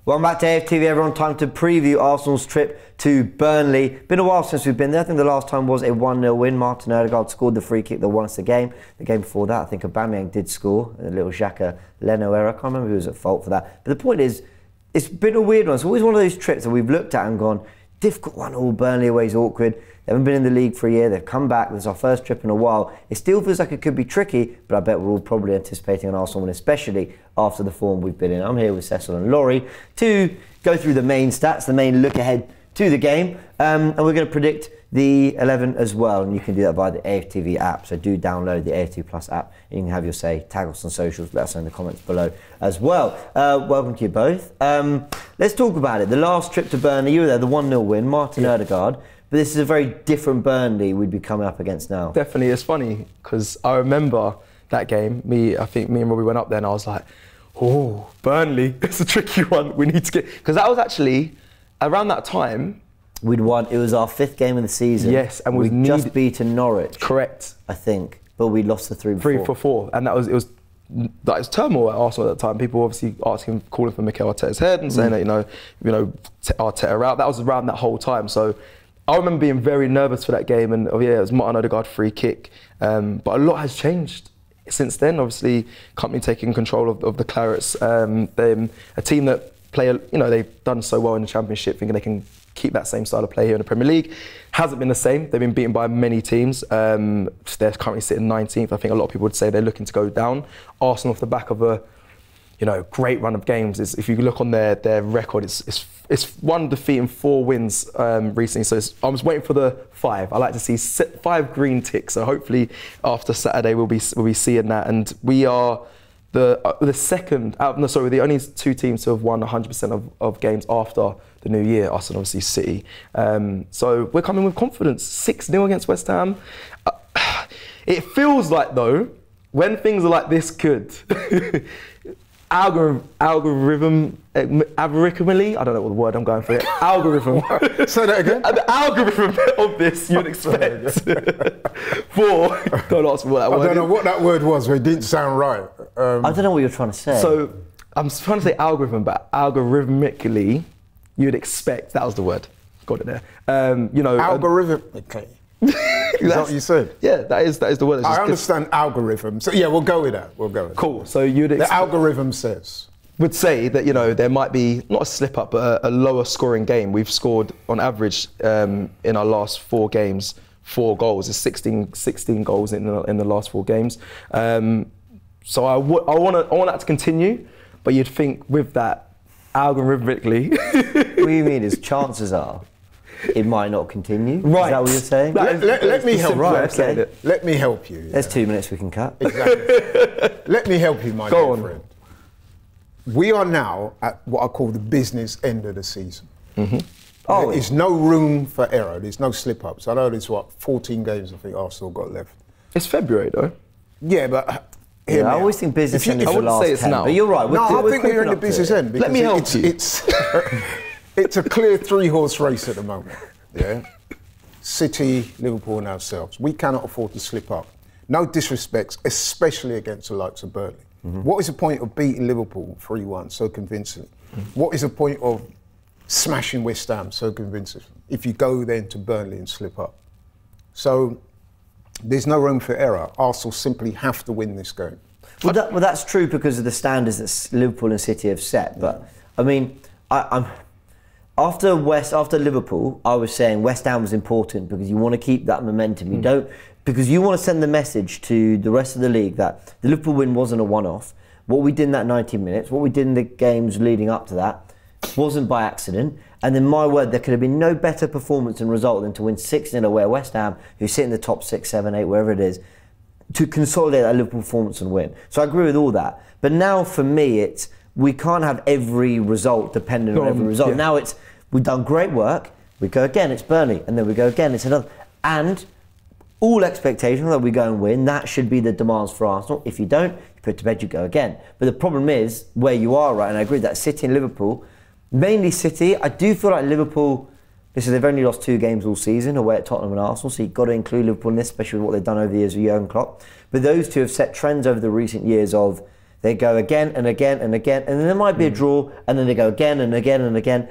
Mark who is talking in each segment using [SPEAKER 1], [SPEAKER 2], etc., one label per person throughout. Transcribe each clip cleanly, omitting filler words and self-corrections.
[SPEAKER 1] Welcome back to AFTV, everyone. Time to preview Arsenal's trip to Burnley. Been a while since we've been there. I think the last time was a 1-0 win. Martin Odegaard scored the free kick that won us the game. The game before that, I think Aubameyang did score. A little Xhaka Leno error. I can't remember who was at fault for that. But the point is, it's been a weird one. It's always one of those trips that we've looked at and gone, difficult 1-1, Burnley away is awkward. They haven't been in the league for a year. They've come back. This is our first trip in a while. It still feels like it could be tricky, but I bet we're all probably anticipating an Arsenal win, especially after the form we've been in. I'm here with Cecil and Laurie to go through the main stats, the main look ahead to the game, and we're going to predict the 11 as well, and you can do that via the AFTV app. So do download the AFTV Plus app. You can have your say, tag us on socials, let us know in the comments below as well. Welcome to you both. Let's talk about it. The last trip to Burnley, you were there, the 1-0 win, Martin Odegaard. But this is a very different Burnley we'd be coming up against now.
[SPEAKER 2] Definitely, it's funny because I remember that game. I think me and Robbie went up there and I was like, oh, Burnley, it's a tricky one. We need to get, because that was actually around that time.
[SPEAKER 1] We'd won, it was our 5th game of the season.
[SPEAKER 2] Yes, and
[SPEAKER 1] we'd just beaten Norwich.
[SPEAKER 2] Correct.
[SPEAKER 1] I think, but we lost the 3-4.
[SPEAKER 2] 3-4, and it was turmoil at Arsenal at the time. People obviously calling for Mikel Arteta's head and saying that, you know, Arteta out. That was around that whole time. So I remember being very nervous for that game, and it was Martin Odegaard free kick. But a lot has changed since then. Obviously, company taking control of the Clarets. They're a team that play, they've done so well in the Championship, thinking they can keep that same style of play here in the Premier League. Hasn't been the same. They've been beaten by many teams. They're currently sitting 19th. I think a lot of people would say they're looking to go down. Arsenal off the back of a great run of games. If you look on their record, it's 1 defeat and 4 wins recently. So I'm just waiting for the 5. I like to see 5 green ticks. So hopefully after Saturday we'll be seeing that. And we are the only 2 teams to have won 100% of games after the new year. Us and obviously City. So we're coming with confidence. 6-0 against West Ham. It feels like though, when things are like this good. Algorithmically, I don't know what the word I'm going for here. Algorithm.
[SPEAKER 3] Say that again.
[SPEAKER 2] The algorithm of this you'd expect for. Don't ask me what that word is.
[SPEAKER 3] I don't know what that word was, but it didn't sound right.
[SPEAKER 1] I don't know what you're trying to say.
[SPEAKER 2] So I'm trying to say algorithm, but algorithmically, you'd expect. That was the word. Got it there.
[SPEAKER 3] Algorithmically. Is that what you said?
[SPEAKER 2] Yeah, that is the word.
[SPEAKER 3] I understand algorithm. So yeah, we'll go with that.
[SPEAKER 2] Cool. So
[SPEAKER 3] the algorithm
[SPEAKER 2] would say that there might be not a slip up, but a lower scoring game. We've scored on average in our last 4 games 4 goals. It's 16 goals in the last 4 games. So I want that to continue, but you'd think with that algorithmically.
[SPEAKER 1] What you mean is chances are it might not continue.
[SPEAKER 2] Right.
[SPEAKER 1] Is that what you're saying?
[SPEAKER 3] Let me help you.
[SPEAKER 1] Right, okay.
[SPEAKER 3] Let me help you.
[SPEAKER 1] There's 2 minutes we can cut.
[SPEAKER 3] Exactly. Let me help you, my
[SPEAKER 2] Go
[SPEAKER 3] dear
[SPEAKER 2] on.
[SPEAKER 3] friend. We are now at what I call the business end of the season.
[SPEAKER 2] Mm-hmm.
[SPEAKER 3] There is no room for error. There's no slip-ups. I know there's 14 games I think Arsenal got left.
[SPEAKER 2] It's February though.
[SPEAKER 3] Yeah, but
[SPEAKER 1] I always think business end is
[SPEAKER 2] I
[SPEAKER 1] the
[SPEAKER 2] wouldn't
[SPEAKER 1] last
[SPEAKER 2] say it's
[SPEAKER 1] 10.
[SPEAKER 2] now.
[SPEAKER 1] But you're right.
[SPEAKER 3] I think we're in the business end.
[SPEAKER 2] Let me help you.
[SPEAKER 3] It's a clear 3-horse race at the moment. Yeah, City, Liverpool, and ourselves. We cannot afford to slip up. No disrespects, especially against the likes of Burnley. Mm-hmm. What is the point of beating Liverpool 3-1 so convincingly? Mm-hmm. What is the point of smashing West Ham so convincingly if you go then to Burnley and slip up? So there's no room for error. Arsenal simply have to win this game.
[SPEAKER 1] Well, that's true because of the standards that Liverpool and City have set. But I mean, After Liverpool, I was saying West Ham was important because you want to keep that momentum. You don't, because you want to send the message to the rest of the league that the Liverpool win wasn't a one-off. What we did in that 90 minutes, what we did in the games leading up to that, wasn't by accident. And then, my word, there could have been no better performance and result than to win 6-0 away at West Ham, who sit in the top 6, 7, 8, wherever it is, to consolidate that Liverpool performance and win. So I agree with all that. But now, for me, we can't have every result dependent on every result.
[SPEAKER 2] Yeah.
[SPEAKER 1] Now we've done great work, we go again, it's Burnley, and then we go again, it's another. And all expectations that we go and win, that should be the demands for Arsenal. If you don't, you put to bed, you go again. But the problem is where you are, right? And I agree that City and Liverpool, mainly City, I do feel like Liverpool, they've only lost 2 games all season away at Tottenham and Arsenal, so you've got to include Liverpool in this, especially with what they've done over the years with Jurgen Klopp. But those two have set trends over the recent years of They go again and again and again, and then there might be a draw, and then they go again and again and again.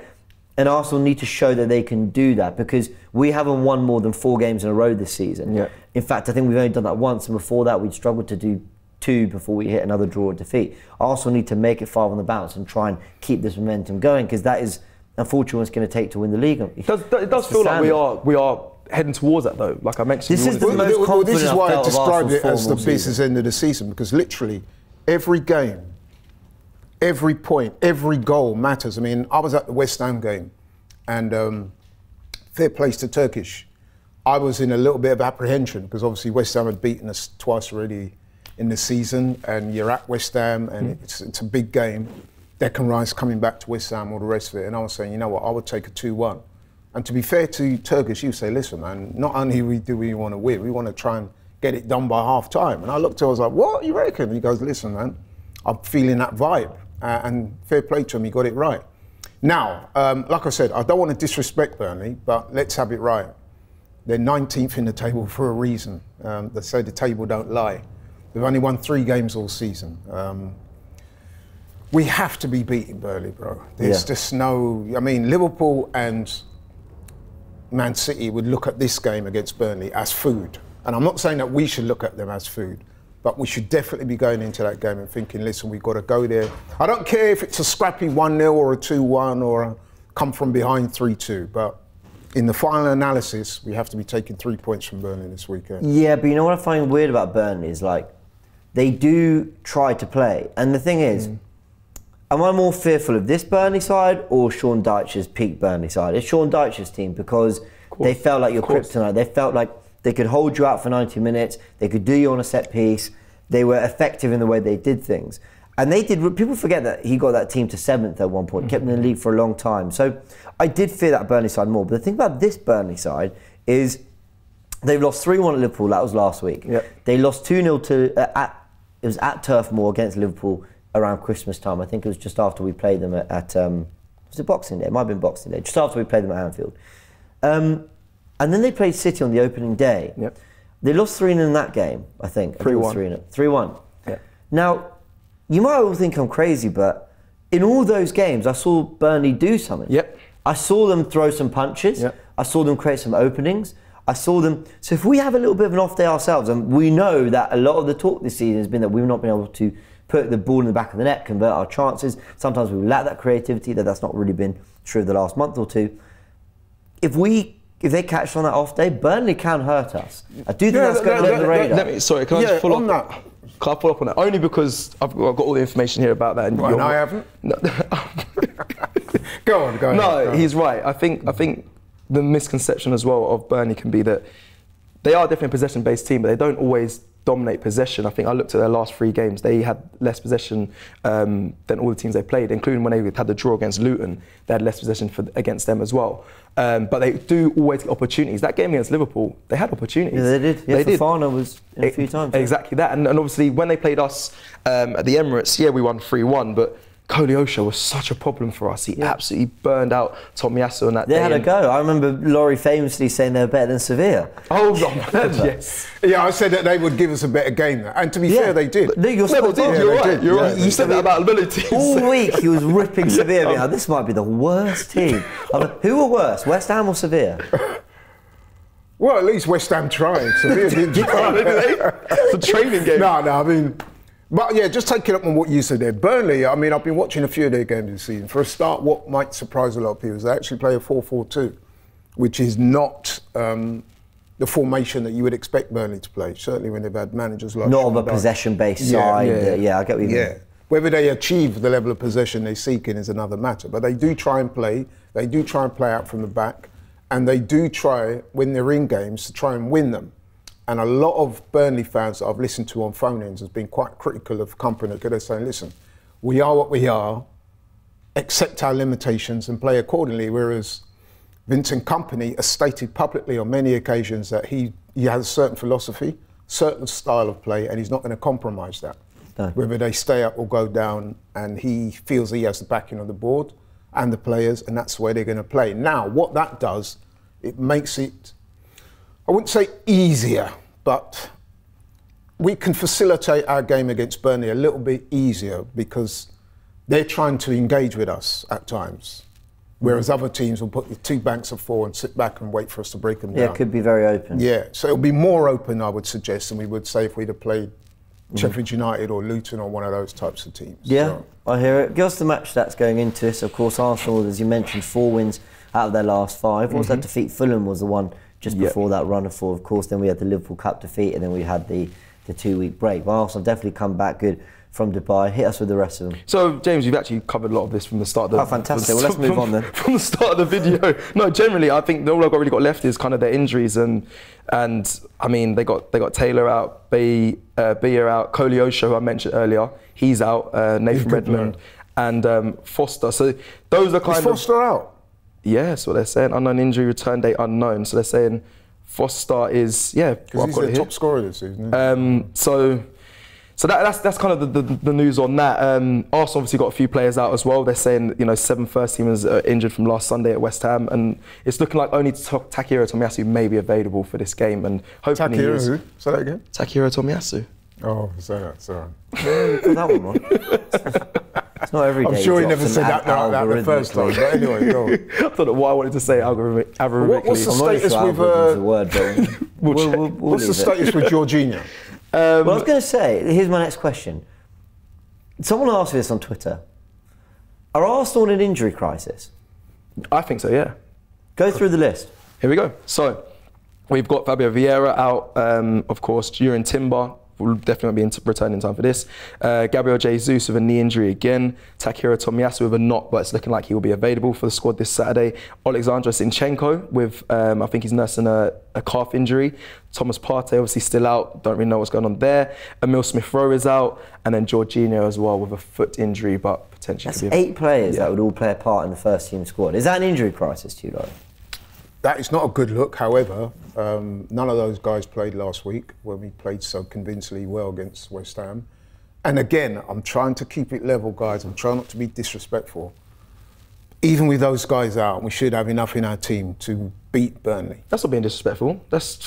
[SPEAKER 1] And Arsenal need to show that they can do that, because we haven't won more than 4 games in a row this season.
[SPEAKER 2] Yeah.
[SPEAKER 1] In fact, I think we've only done that once, and before that we'd struggled to do 2 before we hit another draw or defeat. Arsenal need to make it 5 on the bounce and try and keep this momentum going, because that is unfortunately what it's going to take to win the league.
[SPEAKER 2] It does feel like we are heading towards that, though. Like I mentioned,
[SPEAKER 1] this is the most confident
[SPEAKER 3] this is why I
[SPEAKER 1] I've felt of
[SPEAKER 3] described it
[SPEAKER 1] Arsenal's
[SPEAKER 3] as
[SPEAKER 1] form
[SPEAKER 3] the
[SPEAKER 1] all
[SPEAKER 3] business end of the season, because literally every game, every point, every goal matters. I mean, I was at the West Ham game, and fair play to Turkish. I was in a little bit of apprehension because obviously West Ham had beaten us twice already in the season, and you're at West Ham, and it's a big game. Declan Rice coming back to West Ham, all the rest of it, and I was saying, you know what, I would take a 2-1. And to be fair to Turkish, you say, listen, man, not only do we want to win, we want to try and get it done by half time. And I looked at him, I was like, what, you reckon? He goes, listen, man, I'm feeling that vibe. And fair play to him, he got it right. Now, like I said, I don't want to disrespect Burnley, but let's have it right. They're 19th in the table for a reason. They say the table don't lie. They've only won 3 games all season. We have to be beating Burnley, bro. There's just no... I mean, Liverpool and Man City would look at this game against Burnley as food. And I'm not saying that we should look at them as food, but we should definitely be going into that game and thinking, listen, we've got to go there. I don't care if it's a scrappy 1-0 or a 2-1 or a come from behind 3-2, but in the final analysis, we have to be taking 3 points from Burnley this weekend.
[SPEAKER 1] Yeah, but you know what I find weird about Burnley is, like, they do try to play. And the thing is, am I more fearful of this Burnley side or Sean Dyche's peak Burnley side? It's Sean Dyche's team, because they felt like your kryptonite. They felt like they could hold you out for 90 minutes. They could do you on a set piece. They were effective in the way they did things. And they did. People forget that he got that team to 7th at one point, kept them in the league for a long time. So I did fear that Burnley side more. But the thing about this Burnley side is they've lost 3-1 at Liverpool. That was last week.
[SPEAKER 2] Yep.
[SPEAKER 1] They lost 2-0 to it was at Turf Moor against Liverpool around Christmas time. I think it was just after we played them at was it Boxing Day? It might have been Boxing Day. Just after we played them at Anfield. And then they played City on the opening day.
[SPEAKER 2] Yep.
[SPEAKER 1] They lost 3-0 in that game, I think.
[SPEAKER 2] 3-1.
[SPEAKER 1] 3-1.
[SPEAKER 2] Yeah.
[SPEAKER 1] Now, you might all think I'm crazy, but in all those games, I saw Burnley do something.
[SPEAKER 2] Yep.
[SPEAKER 1] I saw them throw some punches.
[SPEAKER 2] Yep.
[SPEAKER 1] I saw them create some openings. I saw them. So if we have a little bit of an off day ourselves, and we know that a lot of the talk this season has been that we've not been able to put the ball in the back of the net, convert our chances. Sometimes we lack that creativity. That's not really been true of the last month or two. If they catch us on that off day, Burnley can hurt us. I do think that's going to the radar.
[SPEAKER 2] Sorry, can I just follow up? Can I follow up on that? Only because I've got all the information here about that.
[SPEAKER 3] And I haven't?
[SPEAKER 2] No.
[SPEAKER 3] Go on.
[SPEAKER 2] No, he's right. I think the misconception as well of Burnley can be that they are definitely a possession-based team, but they don't always dominate possession. I think I looked at their last 3 games. They had less possession than all the teams they played, including when they had the draw against Luton. They had less possession against them as well. But they do always get opportunities. That game against Liverpool, they had opportunities.
[SPEAKER 1] Yeah, they did. Yeah, Fofana was in a few times.
[SPEAKER 2] Exactly that. And obviously, when they played us at the Emirates, we won 3-1, but Koleosho was such a problem for us. He absolutely burned out Tomiyasu on that day.
[SPEAKER 1] They had a go. I remember Laurie famously saying they were better than Sevilla.
[SPEAKER 2] Oh, yes.
[SPEAKER 3] Yeah, I said that they would give us a better game. And to be fair, they did.
[SPEAKER 1] No, you're
[SPEAKER 2] right. You said that about ability.
[SPEAKER 1] All week he was ripping Sevilla. Now, this might be the worst team. Who were worse, West Ham or Sevilla?
[SPEAKER 3] Well, at least West Ham tried. Sevilla didn't try.
[SPEAKER 2] It's a training game.
[SPEAKER 3] No, I mean... But yeah, just taking up on what you said there. Burnley, I mean, I've been watching a few of their games this season. For a start, what might surprise a lot of people is they actually play a 4-4-2, which is not the formation that you would expect Burnley to play, certainly when they've had managers like...
[SPEAKER 1] Not of a possession-based side. I get what you mean. Yeah.
[SPEAKER 3] Whether they achieve the level of possession they're seeking is another matter. But they do try and play. They do try and play out from the back. And they do try, when they're in games, to try and win them. And a lot of Burnley fans that I've listened to on phone-ins has been quite critical of Kompany, because they're saying, listen, we are what we are, accept our limitations and play accordingly, whereas Vincent Kompany has stated publicly on many occasions that he has a certain philosophy, certain style of play, and he's not going to compromise that. No. Whether they stay up or go down, and he feels he has the backing of the board and the players, and that's the way they're going to play. Now, what that does, it makes it, I wouldn't say easier, but we can facilitate our game against Burnley a little bit easier because they're trying to engage with us at times. Whereas other teams will put the 2 banks of 4 and sit back and wait for us to break them down.
[SPEAKER 1] Yeah, it could be very open.
[SPEAKER 3] Yeah, so it'll be more open, I would suggest, than we would say if we'd have played Sheffield United or Luton or one of those types of teams.
[SPEAKER 1] Yeah,
[SPEAKER 3] So,
[SPEAKER 1] I hear it. Give us the match stats going into this. Of course, Arsenal, as you mentioned, 4 wins out of their last 5. What was that defeat? Fulham was the one just before that run of 4, of course. Then we had the Liverpool Cup defeat, and then we had the 2-week break. But Arsenal definitely come back good from Dubai. Hit us with the rest of them.
[SPEAKER 2] So, James, you've actually covered a lot of this from the start.
[SPEAKER 1] Oh, fantastic. Well, let's move on then.
[SPEAKER 2] From the start of the video. No, generally, I think all I've really got left is kind of their injuries. And I mean, they got Taylor out, Beer out, Koleosho, who I mentioned earlier, he's out, Nathan Redmond, and Foster. So those are kind of...
[SPEAKER 3] Is Foster out?
[SPEAKER 2] Yeah, that's what they're saying. Unknown injury, return date unknown. So they're saying Foster is,
[SPEAKER 3] Because he's the top scorer this season.
[SPEAKER 2] So that's kind of the news on that. Arsenal obviously got a few players out as well. They're saying 7 first teamers are injured from last Sunday at West Ham, and it's looking like only Takehiro Tomiyasu may be available for this game. And hopefully
[SPEAKER 3] Takehiro who? Say that again.
[SPEAKER 2] Takehiro Tomiyasu.
[SPEAKER 3] Oh, say that, sorry.
[SPEAKER 1] That one, man. It's not every day.
[SPEAKER 3] I'm sure he never said that the first time. But anyway, go on.
[SPEAKER 2] I don't know why I wanted to say algorithmically.
[SPEAKER 3] What's the status with? What's the status with Jorginho?
[SPEAKER 1] Well, I was going to say, here's my next question. Someone asked me this on Twitter. Are Arsenal in an injury crisis?
[SPEAKER 2] I think so, yeah.
[SPEAKER 1] Go through the list.
[SPEAKER 2] Here we go. So, we've got Fabio Vieira out, of course, Jurien Timber will definitely be returning in time for this. Gabriel Jesus with a knee injury again. Takehiro Tomiyasu with a knock, but it's looking like he will be available for the squad this Saturday. Alexander Zinchenko with, I think he's nursing a calf injury. Thomas Partey obviously still out, don't really know what's going on there. Emil Smith-Rowe is out, and then Jorginho as well with a foot injury, but potentially...
[SPEAKER 1] That's 8 players that would all play a part in the first team squad. Is that an injury crisis to you, Laurie?
[SPEAKER 3] That is not a good look, however. None of those guys played last week when we played so convincingly well against West Ham. And again, I'm trying to keep it level, guys. I'm trying not to be disrespectful. Even with those guys out, we should have enough in our team to beat Burnley.
[SPEAKER 2] That's not being disrespectful.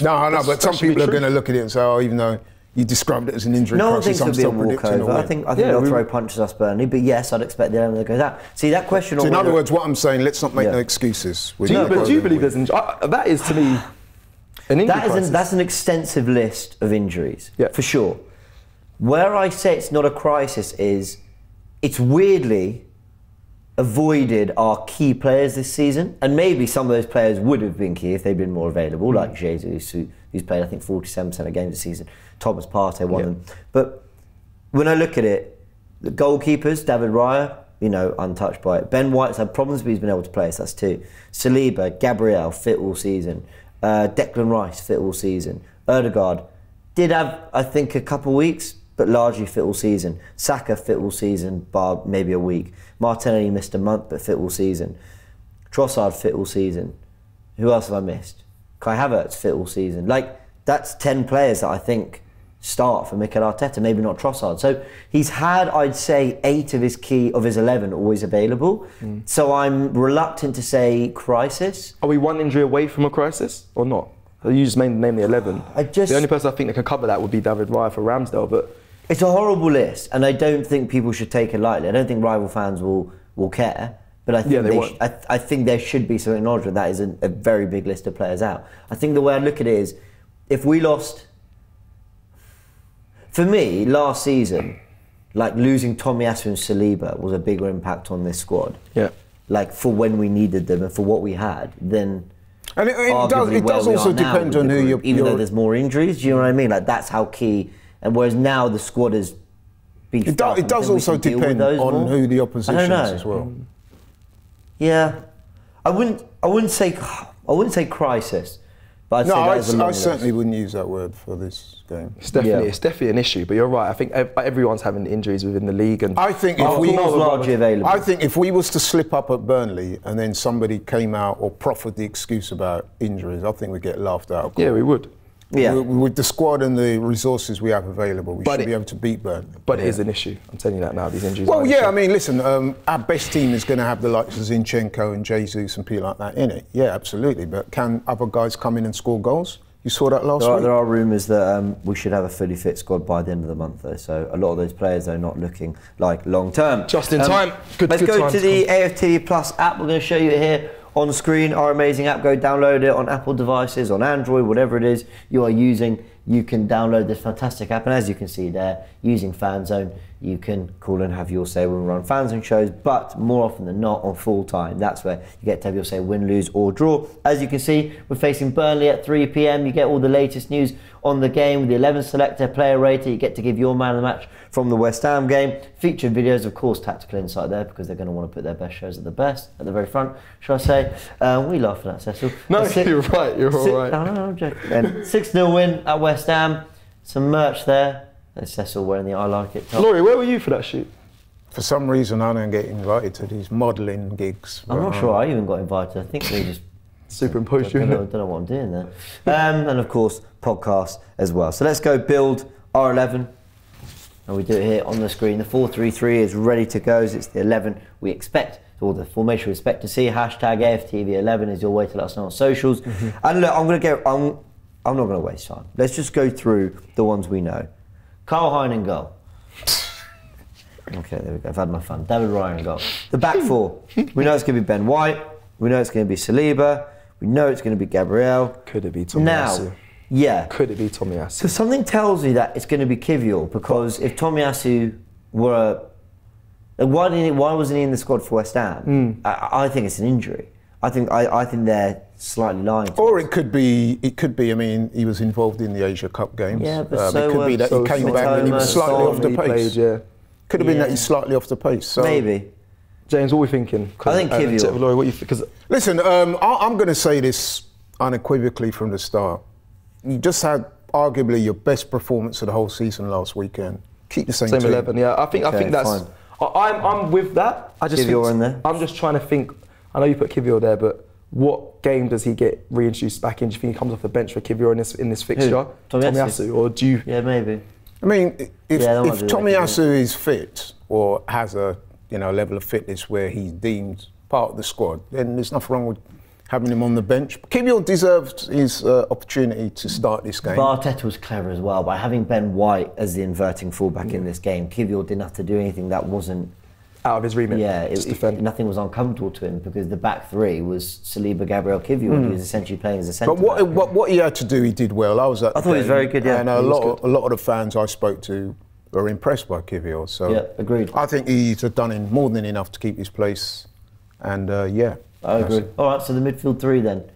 [SPEAKER 3] No, but some people are going to look at it and say, oh, even though you described it as an injury crisis, I'm still predicting a win.
[SPEAKER 1] I think they'll throw punches us, Burnley, but yes, I'd expect the element to go that. See, that question...
[SPEAKER 3] So in other words, what I'm saying, let's not make no excuses.
[SPEAKER 2] Do you believe there's injury? That is, to me, an injury crisis.
[SPEAKER 1] That's an extensive list of injuries, for sure. Where I say it's not a crisis is, it's weirdly avoided our key players this season, and maybe some of those players would have been key if they'd been more available, like Jesus, who's played, I think, 47% of games this season. Thomas Partey, one of them. But when I look at it, the goalkeepers, David Raya, untouched by it. Ben White's had problems, but he's been able to play, so that's 2. Saliba, Gabriel, fit all season. Declan Rice, fit all season. Ødegaard did have, I think, a couple of weeks, but largely fit all season. Saka, fit all season, bar maybe a week. Martinelli missed a month, but fit all season. Trossard, fit all season. Who else have I missed? Kai Havertz, fit all season. That's 10 players that I think start for Mikel Arteta, maybe not Trossard. So he's had, I'd say, 8 of his 11 always available. So I'm reluctant to say crisis.
[SPEAKER 2] Are we one injury away from a crisis or not? You just name the 11. The only person I think that can cover that would be David Raya for Ramsdale, but...
[SPEAKER 1] It's a horrible list, and I don't think people should take it lightly. I don't think rival fans will care, but I think I think there should be some acknowledgement that is a very big list of players out. I think the way I look at it is, if we lost... For me, last season, losing Tomiyasu and Saliba was a bigger impact on this squad.
[SPEAKER 2] Yeah.
[SPEAKER 1] For when we needed them and for what we had, then...
[SPEAKER 3] And it does also depend on who you're...
[SPEAKER 1] Even though there's more injuries, do you know what I mean? That's how key... And whereas now the squad is beefed up.
[SPEAKER 3] It does also depend on who the opposition is as well.
[SPEAKER 1] Yeah, I wouldn't say crisis, but I'd say
[SPEAKER 3] I certainly wouldn't use that word for this game.
[SPEAKER 2] It's definitely an issue. But you're right. I think everyone's having injuries within the league, and
[SPEAKER 3] I think if we was to slip up at Burnley and then somebody came out or proffered the excuse about injuries, I think we'd get laughed out.
[SPEAKER 2] Yeah, we would.
[SPEAKER 1] Yeah.
[SPEAKER 3] With the squad and the resources we have available, we should be able to beat Burnley.
[SPEAKER 2] But it is an issue. I'm telling you that now, these injuries.
[SPEAKER 3] Well, yeah, I mean, listen, our best team is going to have the likes of Zinchenko and Jesus and people like that in it. Yeah, absolutely. But can other guys come in and score goals? You saw that last week?
[SPEAKER 1] There are rumours that we should have a fully fit squad by the end of the month, though. So a lot of those players are not looking like long term.
[SPEAKER 2] Just in time.
[SPEAKER 1] Let's go to the AFTV Plus app. We're going to show you it here on the screen. Our amazing app. Go download it on Apple devices, on Android, whatever it is you are using. You can download this fantastic app, and as you can see there, using FanZone, you can call and have your say when we run FanZone shows, but more often than not on full time. That's where you get to have your say, win, lose or draw. As you can see, we're facing Burnley at 3 p.m. You get all the latest news on the game with the 11 selector, player rater. You get to give your man of the match from the West Ham game. Featured videos, of course, tactical insight there, because they're going to want to put their best shows at the very front, shall I say. We laugh at that, Cecil.
[SPEAKER 2] No, you're right, you're all right.
[SPEAKER 1] No, I'm joking. 6-0 win at West Ham. Some merch there. There's Cecil wearing the I Like It top.
[SPEAKER 2] Laurie, where were you for that shoot?
[SPEAKER 3] For some reason, I don't get invited to these modelling gigs.
[SPEAKER 1] I'm not sure I even got invited. I think they just
[SPEAKER 2] superimposed you.
[SPEAKER 1] I don't know what I'm doing there. And of course, podcasts as well. So let's go build our 11. And we do it here on the screen. The 4-3-3 is ready to go. It's the 11 we expect, or the formation we expect to see. Hashtag AFTV11 is your way to let us know on socials. And look, I'm not going to waste time. Let's just go through the ones we know. Carl Hine in goal. Okay, there we go. I've had my fun. David Ryan in goal. The back four. We know it's going to be Ben White. We know it's going to be Saliba. We know it's going to be Gabriel.
[SPEAKER 2] Could it be Tomiyasu?
[SPEAKER 1] Yeah.
[SPEAKER 2] Could it be Tomiyasu?
[SPEAKER 1] So something tells me that it's going to be Kivior, because if Tomiyasu were... Why wasn't he in the squad for West Ham? I think it's an injury. I think they're slightly lying.
[SPEAKER 3] Or it could be. I mean, he was involved in the Asia Cup games.
[SPEAKER 1] Yeah, but
[SPEAKER 3] it could be that he came back and he was slightly off the pace. Could have been that he's slightly off the pace. So.
[SPEAKER 1] Maybe.
[SPEAKER 2] James, what are we thinking?
[SPEAKER 1] I think Kivior.
[SPEAKER 2] Laurie, what you think?
[SPEAKER 3] Listen, I'm going to say this unequivocally from the start. You just had arguably your best performance of the whole season last weekend. Keep the same team.
[SPEAKER 2] 11. Yeah, I think that's. I'm with that. I just
[SPEAKER 1] Kivior in there.
[SPEAKER 2] I'm just trying to think. I know you put Kivior there, but what game does he get reintroduced back in? Do you think he comes off the bench for Kivior in this fixture? Tomiyasu, or do you?
[SPEAKER 1] Yeah, maybe.
[SPEAKER 3] I mean, if Tomiyasu is fit or has a level of fitness where he's deemed part of the squad, then there's nothing wrong with having him on the bench. Kivior deserved his opportunity to start this game.
[SPEAKER 1] Arteta was clever as well by having Ben White as the inverting fullback in this game. Kivior didn't have to do anything that wasn't
[SPEAKER 2] out of his remit.
[SPEAKER 1] Yeah, nothing was uncomfortable to him, because the back three was Saliba, Gabriel, Kivior. He was essentially playing as a centre.
[SPEAKER 3] But what he had to do, he did well. I thought
[SPEAKER 1] he was very good. Yeah,
[SPEAKER 3] and a lot of the fans I spoke to were impressed by Kivior. So
[SPEAKER 1] yeah, agreed.
[SPEAKER 3] I think he's done more than enough to keep his place. And yeah,
[SPEAKER 1] I agree. All right, so the midfield three then.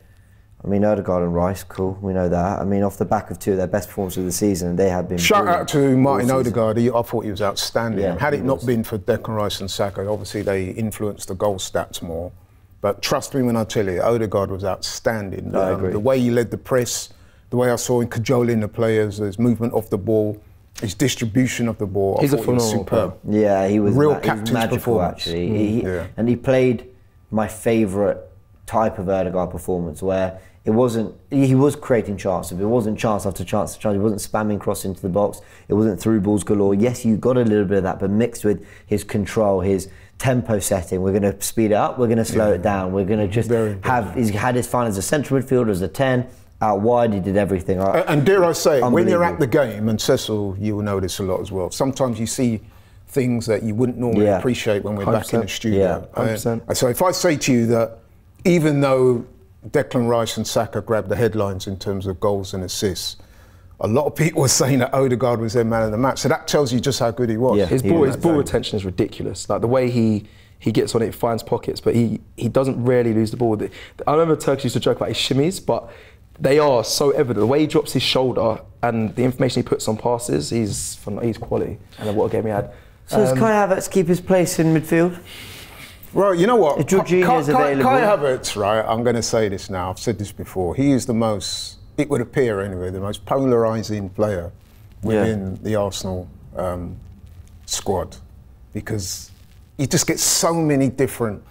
[SPEAKER 1] I mean, Odegaard and Rice, cool. We know that. I mean, off the back of two of their best performances of the season, they have been.
[SPEAKER 3] Shout out to Martin Odegaard. I thought he was outstanding.
[SPEAKER 1] Yeah,
[SPEAKER 3] Had it not been for Declan Rice and Saka, obviously they influenced the goal stats more. But trust me when I tell you, Odegaard was outstanding.
[SPEAKER 1] I agree.
[SPEAKER 3] The way he led the press, the way I saw him cajoling the players, his movement off the ball, his distribution of the ball.
[SPEAKER 2] He's a phenomenal player.
[SPEAKER 1] Yeah, he was
[SPEAKER 3] real captain's
[SPEAKER 1] magical
[SPEAKER 3] performance.
[SPEAKER 1] Actually. And he played my favourite type of Odegaard performance, where it wasn't, he was creating chances, but it wasn't chance after chance after chance. He wasn't spamming cross into the box. It wasn't through balls galore. Yes, you got a little bit of that, but mixed with his control, his tempo setting. We're going to speed it up, we're going to slow it down. We're going to just he's had his fun as a central midfielder, as a 10. Out wide, he did everything.
[SPEAKER 3] And dare I say, when you're at the game, and Cecil, you will know this a lot as well, sometimes you see things that you wouldn't normally appreciate when we're back in the studio.
[SPEAKER 2] Yeah, 100%.
[SPEAKER 3] So if I say to you that even though Declan Rice and Saka grabbed the headlines in terms of goals and assists, a lot of people were saying that Odegaard was their man of the match. So that tells you just how good he was.
[SPEAKER 2] Yeah, his ball retention is ridiculous. Like the way he gets on it, finds pockets, but he doesn't rarely lose the ball. I remember Turks used to joke about his shimmies, but they are so evident. The way he drops his shoulder and the information he puts on passes, he's quality. And what a game he had.
[SPEAKER 1] So does Kai Havertz keep his place in midfield?
[SPEAKER 3] Well, you know what?
[SPEAKER 1] If Jorginho's available.
[SPEAKER 3] Kai Havertz, right, I'm going to say this now, I've said this before, he is the most, it would appear anyway, the most polarising player within the Arsenal squad, because you just get so many different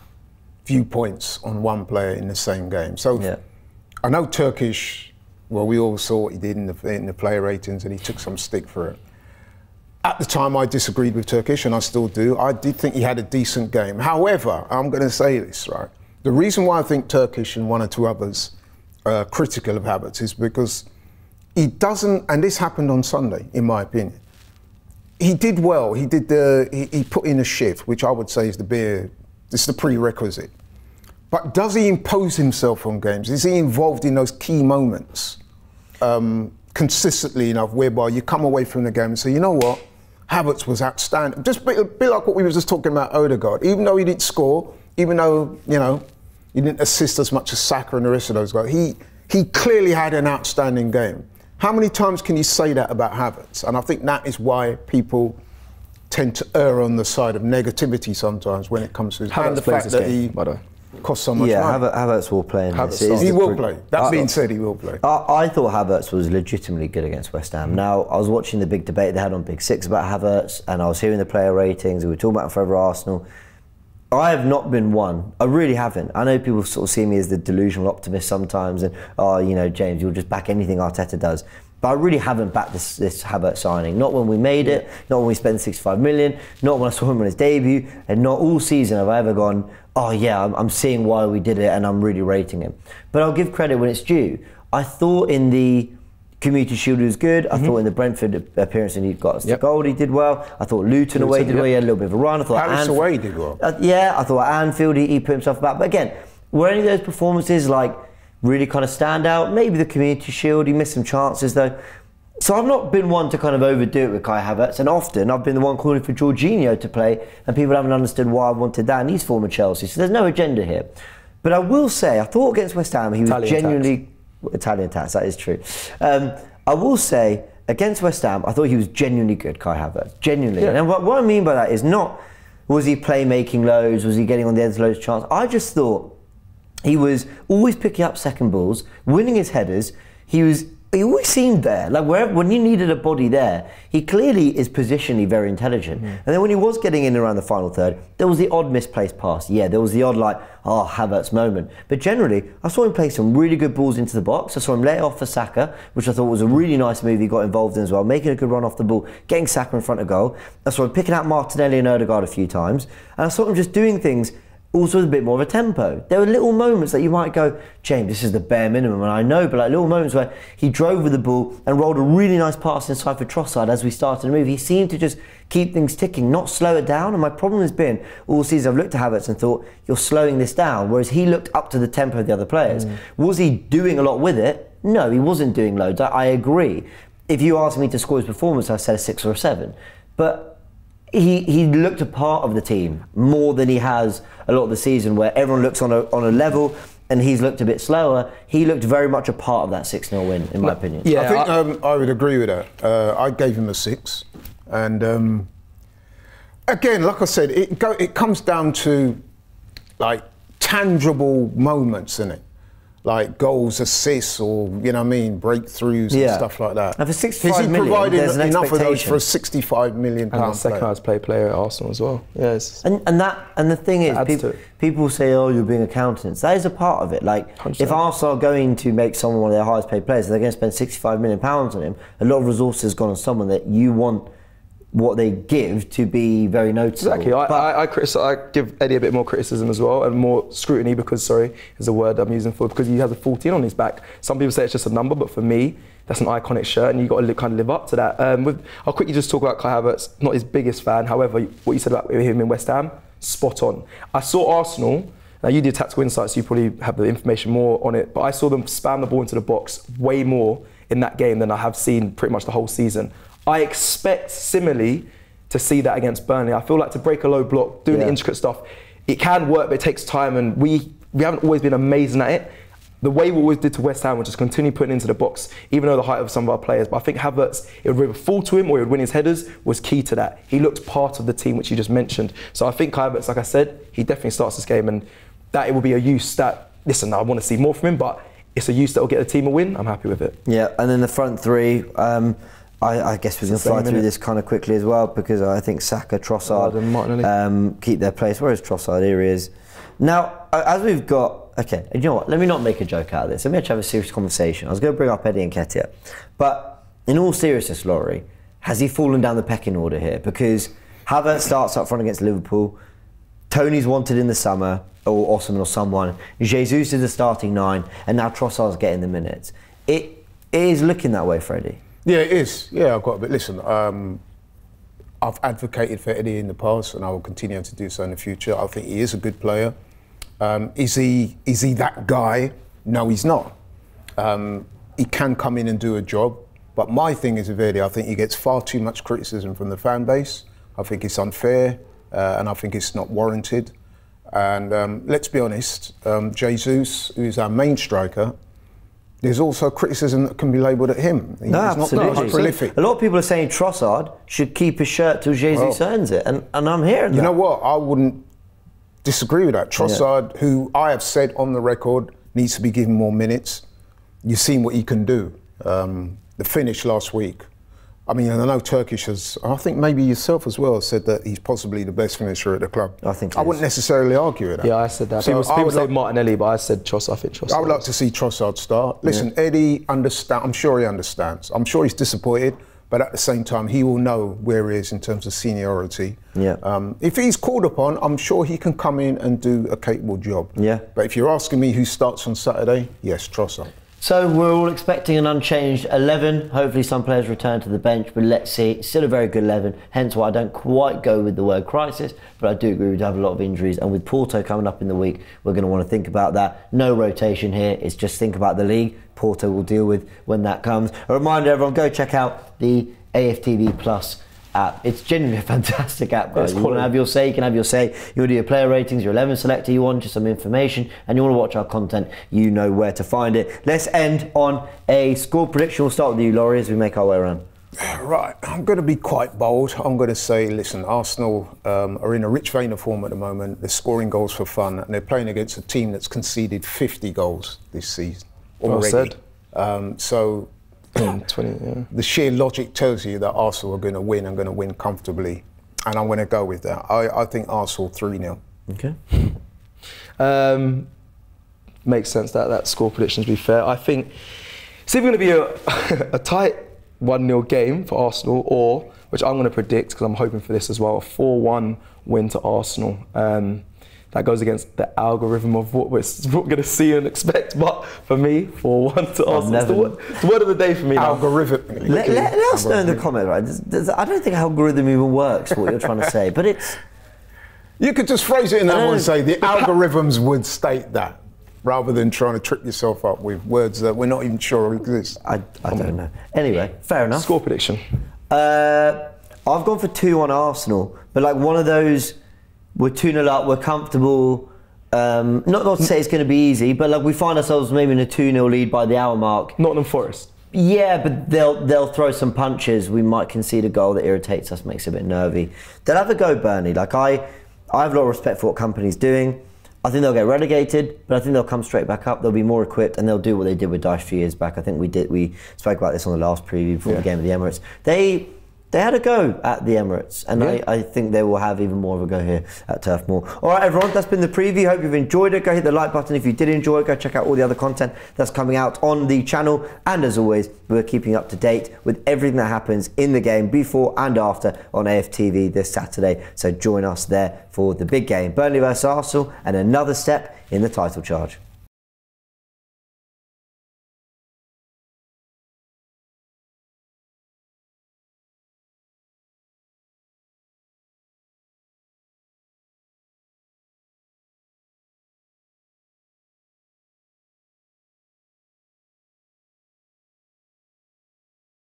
[SPEAKER 3] viewpoints on one player in the same game. So I know Turkish, well, we all saw what he did in the player ratings, and he took some stick for it. At the time, I disagreed with Turkish, and I still do. I did think he had a decent game. However, I'm going to say this, right? The reason why I think Turkish and one or two others are critical of Havertz is because he doesn't, and this happened on Sunday, in my opinion. He did well. He put in a shift, which I would say is the prerequisite. But does he impose himself on games? Is he involved in those key moments consistently enough whereby you come away from the game and say, you know what, Havertz was outstanding. Just a bit like what we were just talking about Odegaard. Even though he didn't score, even though, you know, he didn't assist as much as Saka and the rest of those guys, he clearly had an outstanding game. How many times can you say that about Havertz? And I think that is why people tend to err on the side of negativity sometimes when it comes to his and the fact that he cost so much money.
[SPEAKER 1] Havertz will play in this.
[SPEAKER 3] He will play. That being said, he will play.
[SPEAKER 1] I thought Havertz was legitimately good against West Ham. Now, I was watching the big debate they had on Big Six about Havertz, and I was hearing the player ratings, and we were talking about Forever Arsenal. I have not been one. I really haven't. I know people sort of see me as the delusional optimist sometimes, and you know, James, you'll just back anything Arteta does. But I really haven't backed this Havertz signing. Not when we made it, not when we spent 65 million, not when I saw him on his debut, and not all season have I ever gone, oh yeah, I'm seeing why we did it and I'm really rating him. But I'll give credit when it's due. I thought in the Community Shield he was good. I thought in the Brentford appearance and he got us the goal, he did well. I thought Luton away did well, he had a little bit of a run. I thought
[SPEAKER 3] Palace away did well.
[SPEAKER 1] I thought at Anfield he put himself about. But again, were any of those performances like really kind of stand out? Maybe the Community Shield, he missed some chances though. So I've not been one to kind of overdo it with Kai Havertz, and often I've been the one calling for Jorginho to play, and people haven't understood why I wanted that, and he's former Chelsea, so there's no agenda here. But I will say, I thought against West Ham, he was genuinely... Italian tax, that is true. I will say, against West Ham, I thought he was genuinely good, Kai Havertz, genuinely. Yeah. And what I mean by that is not, was he playmaking loads, was he getting on the end of loads of chances? I just thought he was always picking up second balls, winning his headers, he always seemed there. Like when you needed a body there, he clearly is positionally very intelligent. And then when he was getting in around the final third, there was the odd misplaced pass. Yeah, there was the odd like, oh, Havertz moment. But generally, I saw him play some really good balls into the box. I saw him lay it off for Saka, which I thought was a really nice move he got involved in as well, making a good run off the ball, getting Saka in front of goal. I saw him picking out Martinelli and Odegaard a few times. And I saw him just doing things also with a bit more of a tempo. There were little moments that you might go, James, this is the bare minimum, and I know, but like little moments where he drove with the ball and rolled a really nice pass inside for Trossard as we started to move. He seemed to just keep things ticking, not slow it down. And my problem has been, all season I've looked at Havertz and thought, you're slowing this down, whereas he looked up to the tempo of the other players. Was he doing a lot with it? No, he wasn't doing loads. I agree. If you asked me to score his performance, I said a 6 or a 7. But he looked a part of the team more than he has a lot of the season, where everyone looks on a level and he's looked a bit slower. He looked very much a part of that 6-0 win, in my opinion.
[SPEAKER 3] Yeah, I think I would agree with that. I gave him a 6, and again, like I said, it comes down to like tangible moments, innit? Like goals, assists, or you know what I mean, breakthroughs and stuff like that.
[SPEAKER 1] And for 65 million,
[SPEAKER 3] provided
[SPEAKER 1] there's an
[SPEAKER 3] enough of those
[SPEAKER 1] expectation
[SPEAKER 3] for a 65 million pound
[SPEAKER 2] and second highest paid player at Arsenal as well. Yes.
[SPEAKER 1] And the thing is, people say, oh, you're being accountants. That is a part of it. Like
[SPEAKER 2] 100%.
[SPEAKER 1] If Arsenal are going to make someone one of their highest paid players, they're going to spend 65 million pounds on him. A lot of resources gone on someone that you want what they give to be very noticeable.
[SPEAKER 2] Exactly. I give Eddie a bit more criticism as well, and more scrutiny, because, sorry, is a word I'm using for, because he has a 14 on his back. Some people say it's just a number, but for me, that's an iconic shirt, and you've got to kind of live up to that. I'll quickly just talk about Kai Havertz, not his biggest fan. However, what you said about him in West Ham, spot on. I saw Arsenal, now you did tactical insights, so you probably have the information more on it, but I saw them spam the ball into the box way more in that game than I have seen pretty much the whole season. I expect similarly to see that against Burnley. I feel like to break a low block, doing the intricate stuff, it can work, but it takes time, and we haven't always been amazing at it. The way we always did to West Ham was just continue putting into the box, even though the height of some of our players. But I think Havertz, it would either fall to him or he would win his headers, was key to that. He looked part of the team, which you just mentioned. So I think Havertz, like I said, he definitely starts this game, and that it will be a use that, listen, I want to see more from him, but it's a use that will get the team a win. I'm happy with it. Yeah,
[SPEAKER 1] and then the front three, I guess we're going to fly through this kind of quickly as well, because I think Saka, Trossard keep their place. Where is Trossard? Here he is. Now, as we've got, okay, you know what, let me not make a joke out of this. Let me actually have a serious conversation. I was going to bring up Eddie and Nketiah. But in all seriousness, Laurie, has he fallen down the pecking order here? Because Havertz starts up front against Liverpool. Tony's wanted in the summer, or Osimhen or someone. Jesus is the starting 9, and now Trossard's getting the minutes. it is looking that way, Freddie.
[SPEAKER 3] Yeah, it is. Yeah, I've got a bit. Listen, I've advocated for Eddie in the past, and I will continue to do so in the future. I think he is a good player. Is he that guy? No, he's not. He can come in and do a job, but my thing is with Eddie, I think he gets far too much criticism from the fan base. I think it's unfair, and I think it's not warranted. And let's be honest, Jesus, who's our main striker, there's also criticism that can be labelled at him. He's not prolific.
[SPEAKER 1] A lot of people are saying Trossard should keep his shirt till Jesus earns it, and I'm hearing that.
[SPEAKER 3] You know what? I wouldn't disagree with that. Trossard, who I have said on the record, needs to be given more minutes. You've seen what he can do. The finish last week. I mean, I know Turkish has, I think maybe yourself as well, said that he's possibly the best finisher at the club.
[SPEAKER 1] I
[SPEAKER 3] wouldn't necessarily argue with that.
[SPEAKER 2] Yeah, I said that. So people say Martinelli, but I said Trossard. I think Trossard.
[SPEAKER 3] I would like to see Trossard start. Listen, Eddie I'm sure he understands. I'm sure he's disappointed, but at the same time, he will know where he is in terms of seniority.
[SPEAKER 1] Yeah.
[SPEAKER 3] If he's called upon, I'm sure he can come in and do a capable job.
[SPEAKER 1] Yeah.
[SPEAKER 3] But if you're asking me who starts on Saturday, yes, Trossard.
[SPEAKER 1] So we're all expecting an unchanged 11. Hopefully some players return to the bench, but let's see. It's still a very good 11, hence why I don't quite go with the word crisis, but I do agree we have a lot of injuries, and with Porto coming up in the week, we're going to want to think about that. No rotation here, it's just think about the league. Porto will deal with when that comes. A reminder, everyone, go check out the AFTV Plus app. It's genuinely a fantastic app, guys. You want to have your say, you can have your say. You want to do your player ratings, your 11 selector, you want just some information, and you want to watch our content, you know where to find it. Let's end on a score prediction. We'll start with you, Laurie, as we make our way around.
[SPEAKER 3] Right, I'm going to be quite bold. I'm going to say, listen, Arsenal are in a rich vein of form at the moment. They're scoring goals for fun, and they're playing against a team that's conceded 50 goals this season already.
[SPEAKER 2] Well said. 20, yeah. The
[SPEAKER 3] sheer logic tells you that Arsenal are going to win and going to win comfortably, and I'm going to go with that. I think Arsenal 3-0.
[SPEAKER 1] Okay.
[SPEAKER 2] Makes sense that score prediction, to be fair. I think it's either going to be a tight 1-0 game for Arsenal, or, which I'm going to predict because I'm hoping for this as well, a 4-1 win to Arsenal. That goes against the algorithm of what we're going to see and expect. But for me, 4-1 to Arsenal. It's the word of the day for me now.
[SPEAKER 3] Algorithm.
[SPEAKER 1] Let us know in the comment, right? I don't think algorithm even works for what you're trying to say, but it's...
[SPEAKER 3] You could just phrase it in that way and say the algorithms would state that, rather than trying to trip yourself up with words that we're not even sure exist.
[SPEAKER 1] I don't know. Anyway, fair enough.
[SPEAKER 2] Score prediction.
[SPEAKER 1] I've gone for 2-1 Arsenal, but like one of those... We're 2-0 up, we're comfortable. Not to say it's going to be easy, but like we find ourselves maybe in a 2-0 lead by the hour mark.
[SPEAKER 2] Nottingham Forest.
[SPEAKER 1] Yeah, but they'll throw some punches. We might concede a goal that irritates us, makes it a bit nervy. They'll have a go, Burnley. Like I have a lot of respect for what Company's doing. I think they'll get relegated, but I think they'll come straight back up. They'll be more equipped, and they'll do what they did with Dyche a few years back. I think we spoke about this on the last preview before the game of the Emirates. They had a go at the Emirates, and I think they will have even more of a go here at Turf Moor. All right, everyone, that's been the preview. Hope you've enjoyed it. Go hit the like button if you did enjoy it. Go check out all the other content that's coming out on the channel. And as always, we're keeping up to date with everything that happens in the game before and after on AFTV this Saturday. So join us there for the big game, Burnley vs Arsenal, and another step in the title charge.